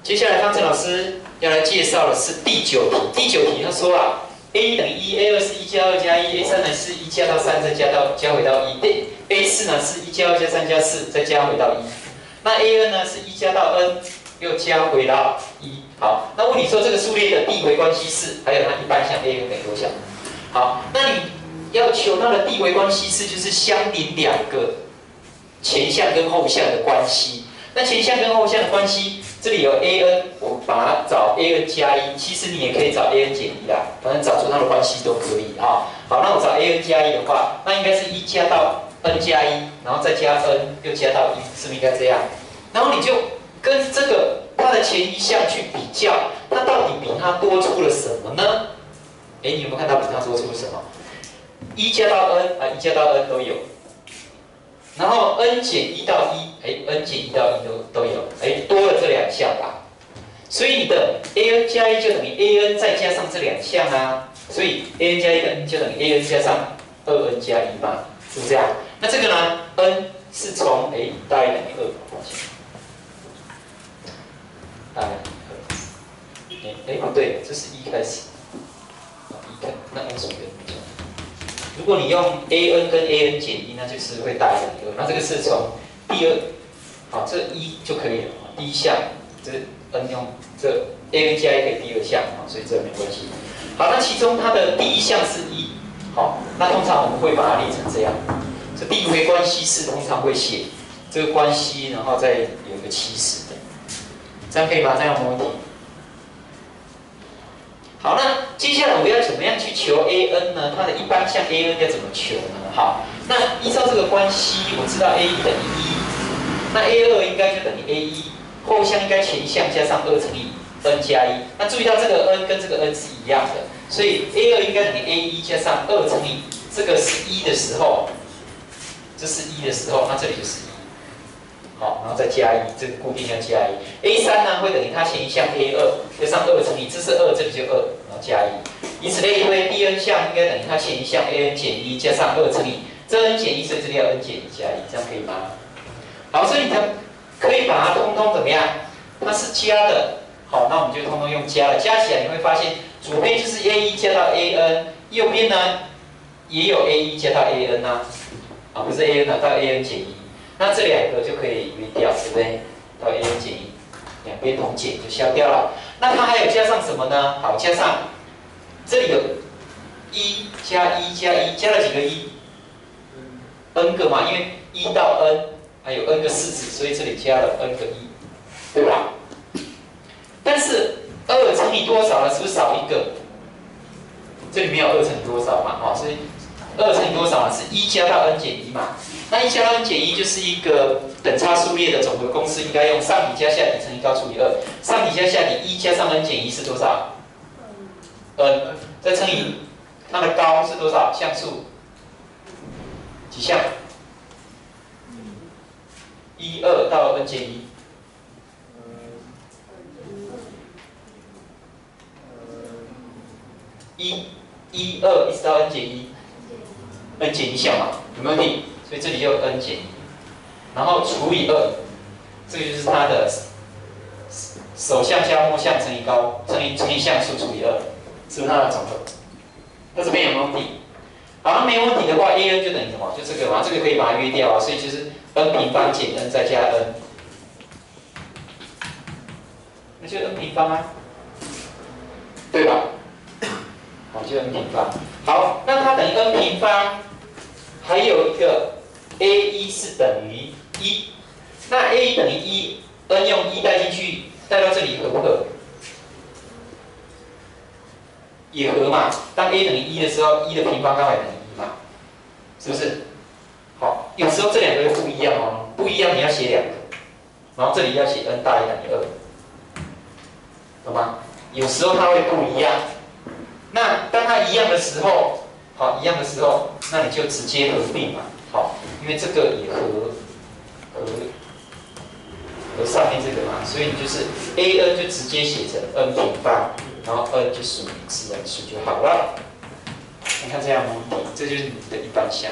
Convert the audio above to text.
接下来方程老师要来介绍的是第9题。第9题他说啊 ，a 等于1，a2是1加2加1，a3呢是1加到3再加回到1，a4呢是1加2加3加4再加回到1，那 an 呢是1加到 n 又加回到1。好，那问你说这个数列的递回关系式，还有它一般项 a n 等于多项？好，那你要求它的递回关系式就是相邻两个前项跟后项的关系。那前项跟后项的关系，这里有 an， 我把它找 an 加1，其实你也可以找 an 减1啦，反正找出它的关系都可以啊。好，那我找 an 加1的话，那应该是1加到 n 加1，然后再加 n 又加到1，是不是应该这样？然后你就跟这个它的前一项去比较，它到底比它多出了什么呢？哎，你有没有看到比它多出了什么？1加到 n 啊，1加到 n 都有。然后 n 减1到1， n 减1到1都有，多了这两项吧。所以你的 an 加1就等于 an 再加上这两项啊，所以 an 加1就等于 an 加上2n 加1嘛，是不是这样？那这个呢 ，n 是从大于等于2，大于2，不对，这是1开始，1开，那 n 属于 n。如果你用 an 跟 an 减1，那就是会大于等于2。那这个是从第二，好，这1就可以了。第一项，这 n 用这 an 加1可以第二项，所以这没关系。好，那其中它的第一项是1，好，那通常我们会把它列成这样。这递回关系式通常会写这个关系，然后再有一个起始的，这样可以吗？这样没问题。好，那接下来我要怎么样去求 an 呢？它的一般项 an 要怎么求呢？好，那依照这个关系，我知道 a1等于1，那 a2应该就等于 a1，后项应该前项加上2乘以 n 加1。那注意到这个 n 跟这个 n 是一样的，所以 a2应该等于 a1加上2乘以这个是1的时候，这是1的时候，那这里就是1。好，然后再加1，这个固定要加1。a3呢会等于它前一项 a2加上2乘以，这是2，这里就2，然后加1。以此类推，第 n 项应该等于它前一项 an 减1加上2乘以这 n 减1，所以这里要 n 减1加1，这样可以吗？好，所以你可以把它通通怎么样？它是加的，好，那我们就通通用加了，加起来你会发现左边就是 a1加到 an， 右边呢也有 a1加到 an 啊，不是 an 啊，到 an 减1。那这两个就可以约掉，对不对？到 an 减1，两边同减就消掉了。那它还有加上什么呢？好，加上这里有1加1加1，加了几个1？n 个嘛，因为1到 n 还有 n 个式子，所以这里加了 n 个1，对吧？但是2乘以多少呢？是不是少一个？这里没有2乘以多少嘛，所以2乘以多少呢？是1加到 n 减1嘛。那1加到 n 减1就是一个等差数列的总和公式，应该用上底加下底乘以高除以2。上底加下底1加上 n 减1是多少 ？n， 再乘以它的高是多少？项数几项？1、2到 n 减1。1、2一直到 n 减1，n 减1项嘛，有没有问题？所以这里又 n 减1，然后除以2，这个就是它的首项加末项乘以高乘以项数除以2，是不是它的总和？那这边有没有问题？好，那没有问题的话 ，an 就等于什么？就这个嘛，这个可以把它约掉啊，所以就是 n 平方减 n 再加 n， 那就 n 平方啊，对吧？好，就 n 平方。好，那它等于 n 平方，还有一个 a1是等于1，那 a1等于1，n 用1带进去，带到这里合不合？也合嘛。当 a 等于1的时候，1的平方刚好也等于1嘛，是不是？好，有时候这两个又不一样哦，不一样你要写两个，然后这里要写 n 大于等于2，懂吗？有时候它会不一样。那当它一样的时候，好，一样的时候，那你就直接合并嘛，好，因为这个也合上面这个嘛，所以你就是 an 就直接写成 n 平方，然后 n 就属于自然数就好了。你看这样吗？这就是你的一般项。